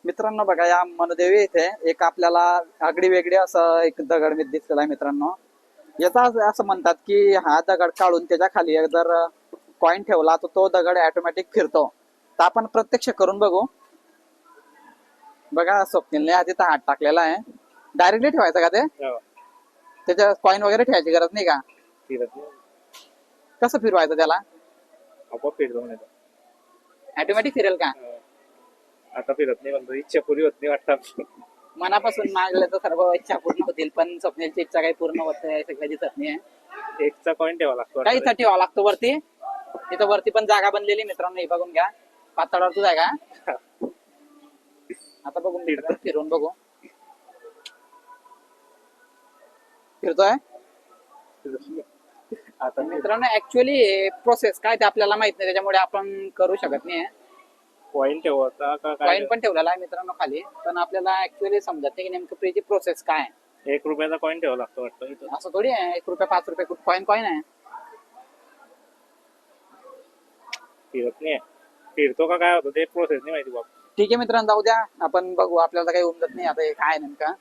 मित्रांनो बघा, या मनदेवी इथे एक आपल्याला आगडी वेगळी असं एक दगड दिसलेला आहे मित्रांनो. याचा असं म्हणतात की हा दगड काढून त्याच्या खाली जर कॉइन ठेवला तर तो दगड ऑटोमॅटिक फिरतो. तर आपण प्रत्यक्ष करून बघू. बघा, स्वप्नीलने आधी तर हात टाकलेला आहे. डायरेक्टली ठेवायचं का ते? त्याच्या कॉइन वगैरे ठेवायची गरज नाही का? कसं फिरवायचं त्याला? आपोआप फिरतो म्हणे. ऑटोमॅटिक फिरेल का? आता फिरत नाही म्हणतो, इच्छा पुरी होत नाही वाटतं. मनापासून मागलं तर सर्व इच्छा पूर्ण होतील, पण स्वप्नीलची इच्छा काही पूर्ण होत नाही असं कधी दिसत नाही. एकचा कॉइन ठेवा लागतो. काही ठेवावा लागतो वरती. तिथं वरती पण जागा बनलेली मित्रांनो, हे बघून घ्या. पातळावरती जागा. आता बघून फिरवून बघू. फिरतोय आता मित्रांनो. ऍक्च्युअली प्रोसेस काय ते आपल्याला माहित नाही, त्याच्यामुळे आपण करू शकत नाही. कॉइन ठेवता का काय? कॉइन पण ठेवलेला आहे मित्रांनो खाली, पण आपल्याला ऍक्च्युअली समजत नाही की नेमकं त्याची प्रोसेस काय आहे. 1 रुपयाचा कॉइन ठेवा लागतो वाटतं. असं थोडी आहे 1 रुपया 5 रुपये कॉइन आहे. फिरत नाही. फिरतो का काय होतं ते प्रोसेस नाही माहिती बाबा. ठीक आहे मित्रांनो, जाऊ द्या. आपण बघू, आपल्याला काही उमजत नाही आता हे काय नेमका.